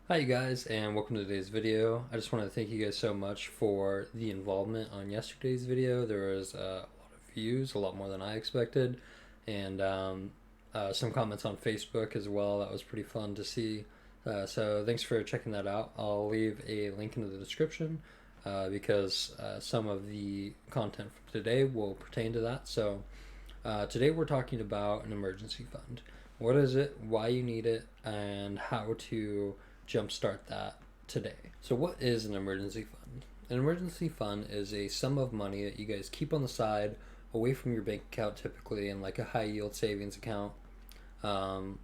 Hi you guys, and welcome to today's video. I just want to thank you guys so much for the involvement on yesterday's video. There was a lot of views, a lot more than I expected, and some comments on Facebook as well. That was pretty fun to see. So thanks for checking that out. I'll leave a link in the description because some of the content from today will pertain to that. So today we're talking about an emergency fund. What is it, why you need it, and how to jumpstart that today. So, what is an emergency fund? An emergency fund is a sum of money that you guys keep on the side away from your bank account, typically in like a high yield savings account, um,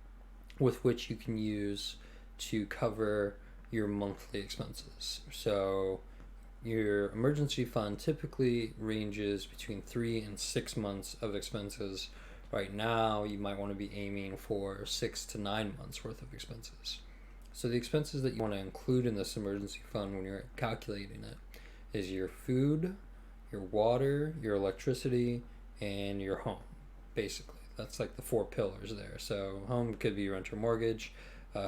with which you can use to cover your monthly expenses. So, your emergency fund typically ranges between 3 and 6 months of expenses. Right now, you might want to be aiming for 6 to 9 months worth of expenses. So the expenses that you want to include in this emergency fund when you're calculating it is your food, your water, your electricity, and your home, basically. That's like the four pillars there. So home could be rent or mortgage.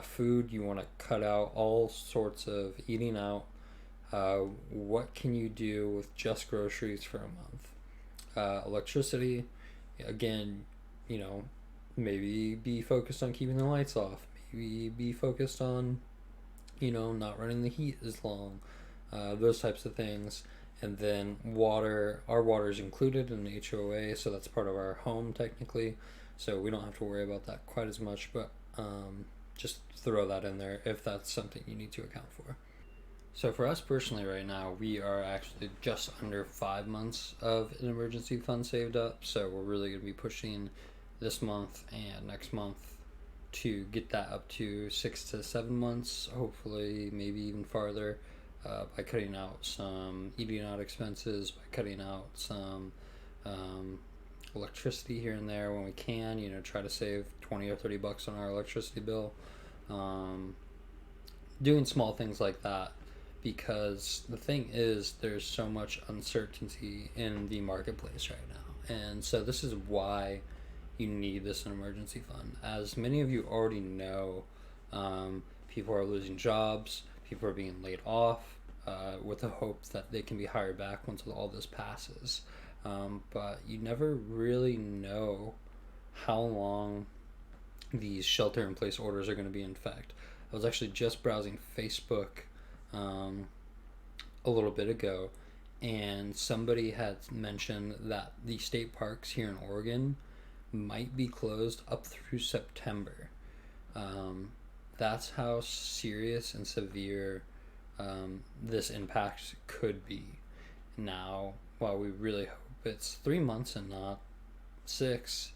Food, you want to cut out all sorts of eating out. What can you do with just groceries for a month? Electricity, again, you know, maybe be focused on keeping the lights off. Maybe be focused on, not running the heat as long. Those types of things. And then water, our water is included in the HOA, so that's part of our home technically. So we don't have to worry about that quite as much, but just throw that in there if that's something you need to account for. So for us personally right now, we are actually just under 5 months of an emergency fund saved up. So we're really going to be pushing this month and next month to get that up to 6 to 7 months, hopefully maybe even farther, by cutting out some eating out expenses, by cutting out some electricity here and there when we can, try to save 20 or 30 bucks on our electricity bill. Doing small things like that, because the thing is there's so much uncertainty in the marketplace right now, and so this is why you need this emergency fund. As many of you already know, people are losing jobs, people are being laid off, with the hope that they can be hired back once all this passes, but you never really know how long these shelter in place orders are going to be in effect. I was actually just browsing Facebook um, a little bit ago, and somebody had mentioned that the state parks here in Oregon might be closed up through September. Um, that's how serious and severe this impact could be. Now, while we really hope it's 3 months and not six,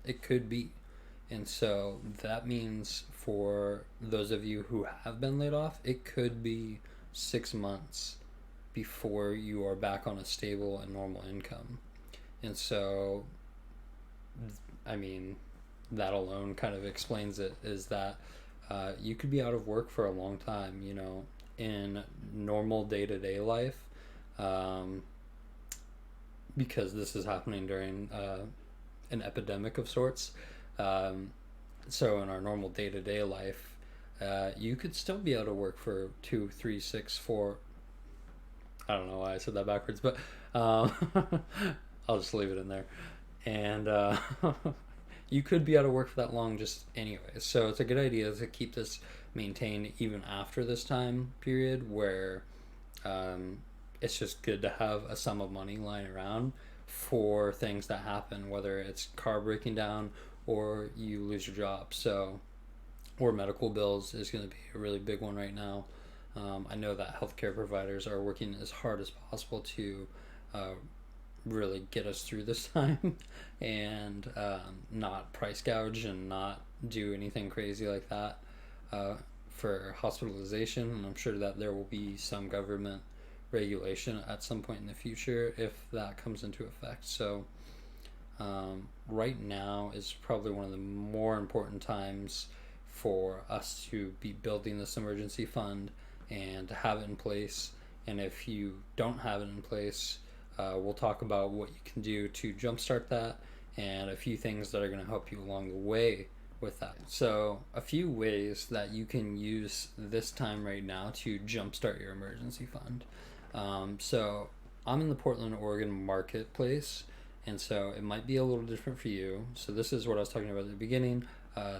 it could be. And so that means for those of you who have been laid off, it could be 6 months before you are back on a stable and normal income. And so, I mean, that alone kind of explains it, is that you could be out of work for a long time, in normal day to day life, um, because this is happening during an epidemic of sorts. Um, so in our normal day to day life, you could still be out of work for 2, 3, 6, 4. I don't know why I said that backwards, but um, I'll just leave it in there. And you could be out of work for that long just anyway. So it's a good idea to keep this maintained even after this time period where it's just good to have a sum of money lying around for things that happen, whether it's car breaking down or you lose your job. So, or medical bills is going to be a really big one right now. I know that healthcare providers are working as hard as possible to really get us through this time and not price gouge and not do anything crazy like that for hospitalization. And I'm sure that there will be some government regulation at some point in the future if that comes into effect. So right now is probably one of the more important times for us to be building this emergency fund and to have it in place. And if you don't have it in place, we'll talk about what you can do to jumpstart that and a few things that are going to help you along the way with that. So a few ways that you can use this time right now to jumpstart your emergency fund. So I'm in the Portland, Oregon marketplace, and so it might be a little different for you. So this is what I was talking about at the beginning.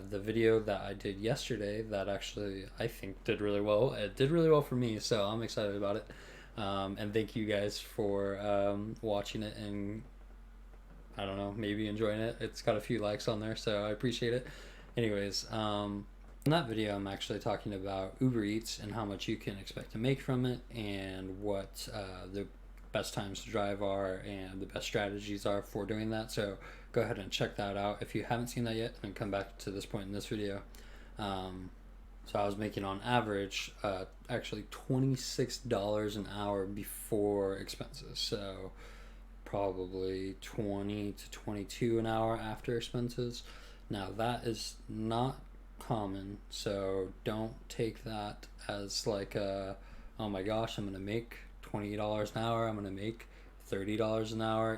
The video that I did yesterday that actually I think did really well. It did really well for me, so I'm excited about it. And thank you guys for watching it and I don't know, maybe enjoying it. It's got a few likes on there, so I appreciate it. Anyways, in that video, I'm actually talking about Uber Eats and how much you can expect to make from it, and what the best times to drive are, and the best strategies are for doing that. So go ahead and check that out if you haven't seen that yet, and come back to this point in this video. So I was making on average actually $26 an hour before expenses. So probably 20 to 22 an hour after expenses. Now that is not common, so don't take that as like oh my gosh, I'm gonna make $20 an hour, I'm gonna make $30 an hour.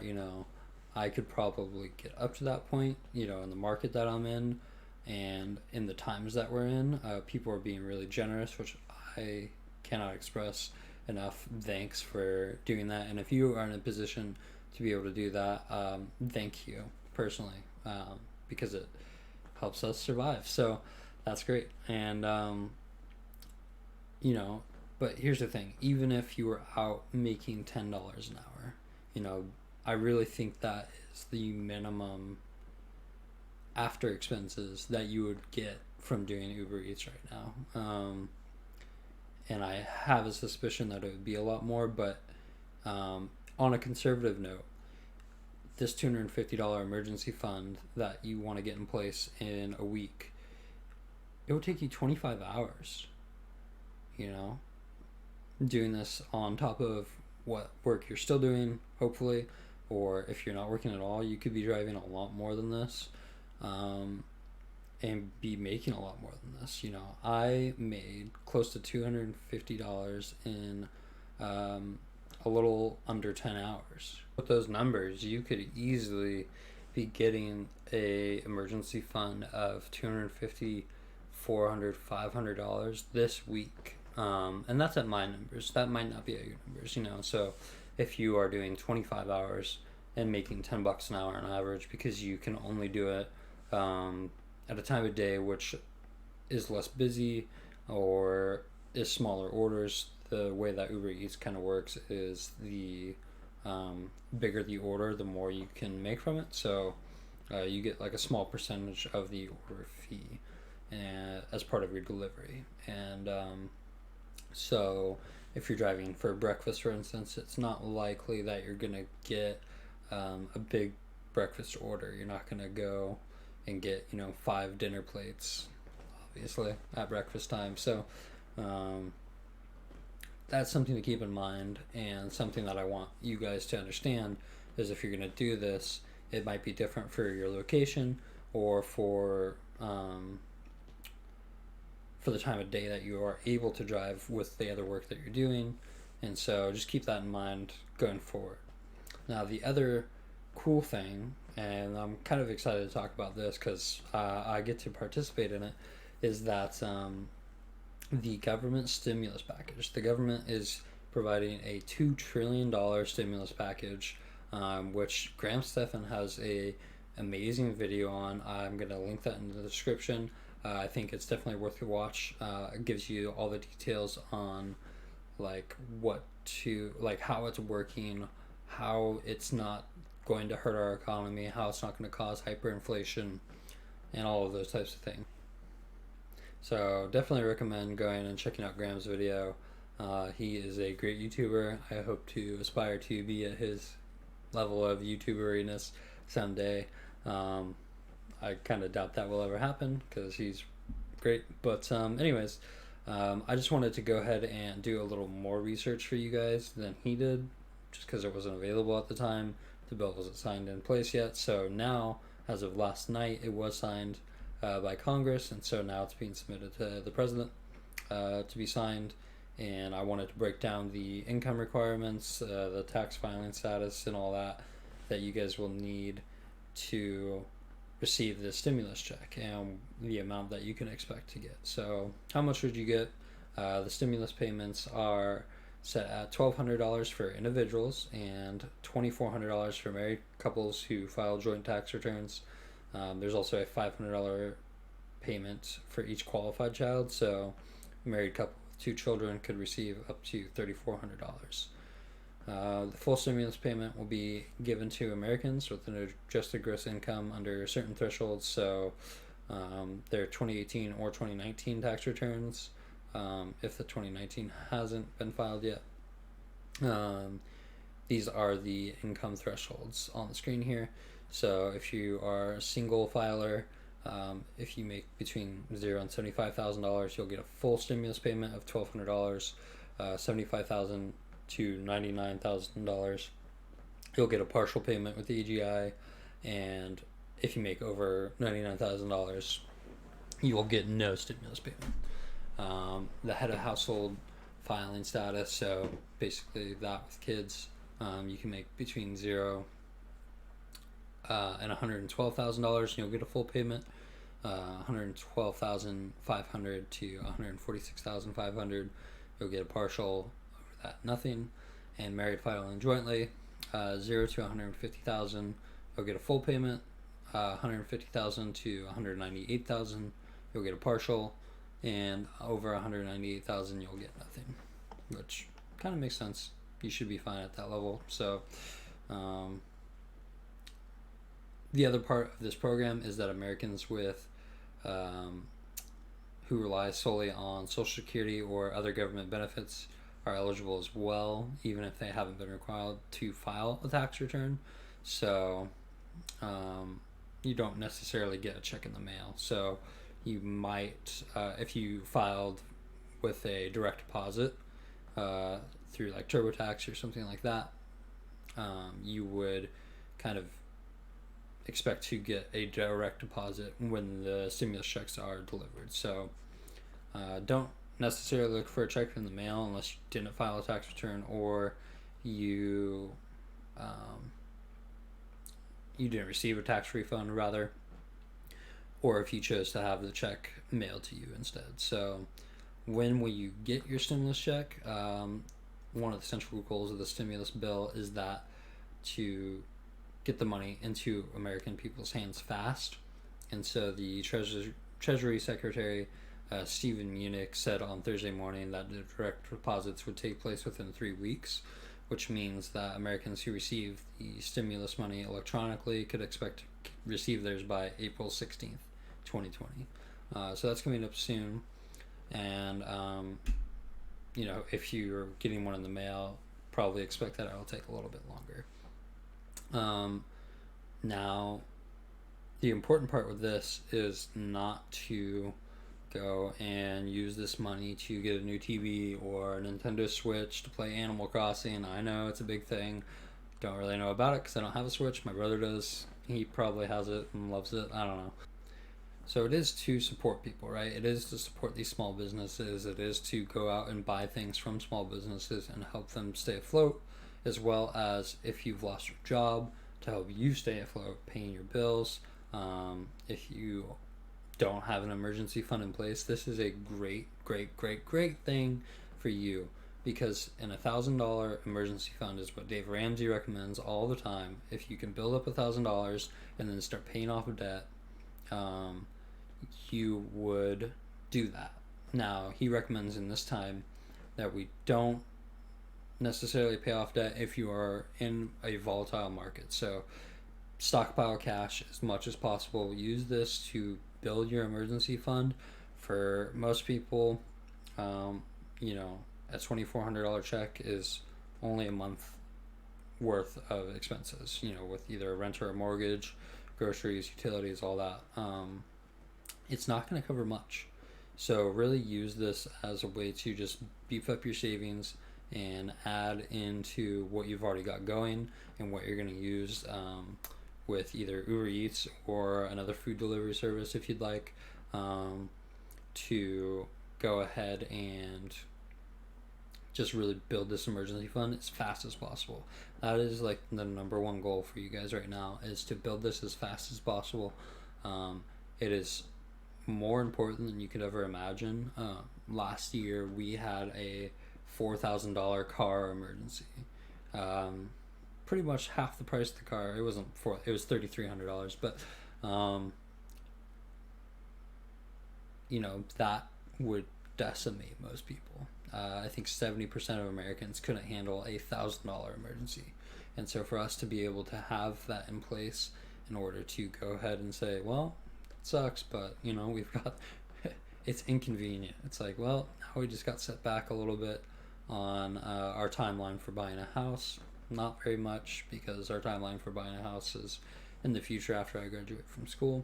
I could probably get up to that point, in the market that I'm in and in the times that we're in. People are being really generous, which I cannot express enough thanks for doing that. And if you are in a position to be able to do that, thank you personally, because it helps us survive. So that's great. And but here's the thing, even if you were out making $10 an hour, I really think that is the minimum after expenses that you would get from doing Uber Eats right now. And I have a suspicion that it would be a lot more, but on a conservative note, this $250 emergency fund that you want to get in place in a week, it would take you 25 hours, doing this on top of what work you're still doing, hopefully, or if you're not working at all, you could be driving a lot more than this, and be making a lot more than this. I made close to $250 in a little under 10 hours. With those numbers, you could easily be getting a emergency fund of $250, $400, $500 this week. And that's at my numbers. That might not be at your numbers, So if you are doing 25 hours and making $10 an hour on average, because you can only do it at a time of day which is less busy or is smaller orders. The way that Uber Eats kind of works is the bigger the order, the more you can make from it. So you get like a small percentage of the order fee as part of your delivery. And so if you're driving for breakfast, for instance, it's not likely that you're going to get a big breakfast order. You're not going to go and get 5 dinner plates, obviously, at breakfast time. So that's something to keep in mind, and something that I want you guys to understand is if you're going to do this, it might be different for your location or for the time of day that you are able to drive with the other work that you're doing. And so just keep that in mind going forward. Now, the other cool thing, and I'm kind of excited to talk about this because I get to participate in it, is that the government stimulus package. The government is providing a $2 trillion stimulus package, which Graham Stephan has a amazing video on. I'm going to link that in the description. I think it's definitely worth a watch. It gives you all the details on how it's working, how it's not going to hurt our economy, how it's not going to cause hyperinflation, and all of those types of things. So definitely recommend going and checking out Graham's video. He is a great YouTuber. I hope to aspire to be at his level of YouTuberiness someday. I kind of doubt that will ever happen because he's great. But anyways, I just wanted to go ahead and do a little more research for you guys than he did, just because it wasn't available at the time. The bill wasn't signed in place yet. So now, as of last night, it was signed by Congress, and so now it's being submitted to the president to be signed. And I wanted to break down the income requirements, the tax filing status, and all that you guys will need to receive the stimulus check and the amount that you can expect to get. So how much would you get? The stimulus payments are set at $1,200 for individuals and $2,400 for married couples who file joint tax returns. There's also a $500 payment for each qualified child, so a married couple with 2 children could receive up to $3,400. The full stimulus payment will be given to Americans with an adjusted gross income under certain thresholds, so their 2018 or 2019 tax returns, if the 2019 hasn't been filed yet. These are the income thresholds on the screen here. So if you are a single filer, if you make between $0 and $75,000, you'll get a full stimulus payment of $1,200. $75,000 to $99,000, you'll get a partial payment with the EGI, and if you make over $99,000, you will get no stimulus payment. The head of household filing status, so basically that with kids, you can make between $0 and $112,000, and you'll get a full payment. $112,500 to $146,500, you'll get a partial over that, nothing. And married filing jointly, $0 to $150,000, you'll get a full payment. $150,000 to $198,000, you'll get a partial, and over $198,000, you'll get nothing, which kind of makes sense. You should be fine at that level. So the other part of this program is that Americans with who rely solely on Social Security or other government benefits are eligible as well, even if they haven't been required to file a tax return. So you don't necessarily get a check in the mail. So you might, if you filed with a direct deposit through like TurboTax or something like that, you would kind of expect to get a direct deposit when the stimulus checks are delivered. So don't necessarily look for a check in the mail unless you didn't file a tax return, or you didn't receive a tax refund, rather, or if you chose to have the check mailed to you instead. So when will you get your stimulus check? One of the central goals of the stimulus bill is that to get the money into American people's hands fast. And so the Treasury Secretary Stephen Munich said on Thursday morning that the direct deposits would take place within 3 weeks, which means that Americans who receive the stimulus money electronically could expect to receive theirs by April 16th, 2020. So that's coming up soon. And, if you're getting one in the mail, probably expect that it'll take a little bit longer. Now, the important part with this is not to go and use this money to get a new TV or a Nintendo Switch to play Animal Crossing. I know it's a big thing. Don't really know about it because I don't have a Switch. My brother does. He probably has it and loves it. I don't know. So it is to support people, right? It is to support these small businesses. It is to go out and buy things from small businesses and help them stay afloat, as well as if you've lost your job, to help you stay afloat, paying your bills. If you don't have an emergency fund in place, this is a great thing for you, because an $1,000 emergency fund is what Dave Ramsey recommends all the time. If you can build up $1,000 and then start paying off of debt, you would do that. Now, he recommends in this time that we don't necessarily pay off debt if you are in a volatile market. So stockpile cash as much as possible. Use this to build your emergency fund. For most people, a $2,400 check is only a month worth of expenses, with either a rent or a mortgage, groceries, utilities, all that. It's not going to cover much. So really use this as a way to just beef up your savings and add into what you've already got going and what you're going to use with either Uber Eats or another food delivery service if you'd like, to go ahead and just really build this emergency fund as fast as possible. That is like the number one goal for you guys right now, is to build this as fast as possible. It is more important than you could ever imagine. Last year we had a $4,000 car emergency. Um, Pretty much half the price of the car. It wasn't four. It was $3,300, but um, that would decimate most people. I think 70% of Americans couldn't handle a $1,000 emergency, and so for us to be able to have that in place in order to go ahead and say, well, it sucks, but we've got it's inconvenient. It's like, well, now we just got set back a little bit on our timeline for buying a house. Not very much, because our timeline for buying a house is in the future after I graduate from school,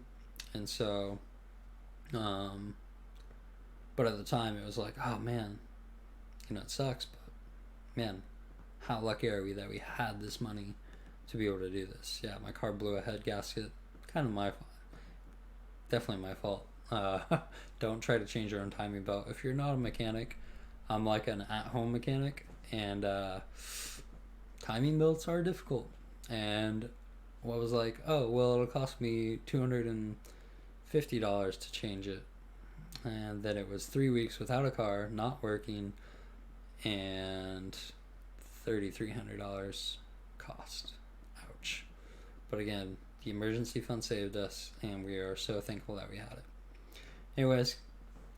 and so but at the time it was like, oh man, it sucks, but man, how lucky are we that we had this money to be able to do this. Yeah, my car blew a head gasket. Kind of my fault. Definitely my fault. Don't try to change your own timing belt if you're not a mechanic. I'm like an at-home mechanic, and timing belts are difficult. And what was like, oh well, it'll cost me $250 to change it, and then it was 3 weeks without a car, not working, and $3,300 cost. Ouch. But again, the emergency fund saved us, and we are so thankful that we had it. Anyways,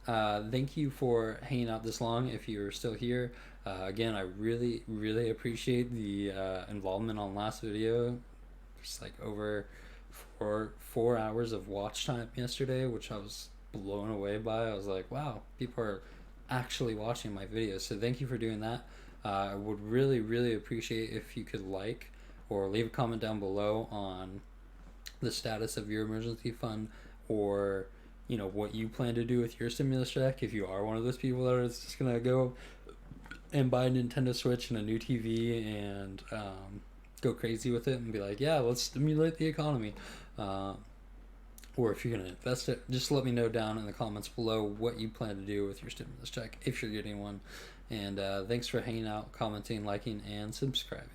thank you for hanging out this long if you're still here. Again, I really, really appreciate the involvement on last video. It's like over four hours of watch time yesterday, which I was blown away by. I was like, wow, people are actually watching my videos. So thank you for doing that. I would really, really appreciate if you could like or leave a comment down below on the status of your emergency fund, or what you plan to do with your stimulus check, if you are one of those people that is just gonna go and buy a Nintendo Switch and a new TV and go crazy with it and be like, yeah, let's stimulate the economy. Or if you're going to invest it, just let me know down in the comments below what you plan to do with your stimulus check if you're getting one. And thanks for hanging out, commenting, liking, and subscribing.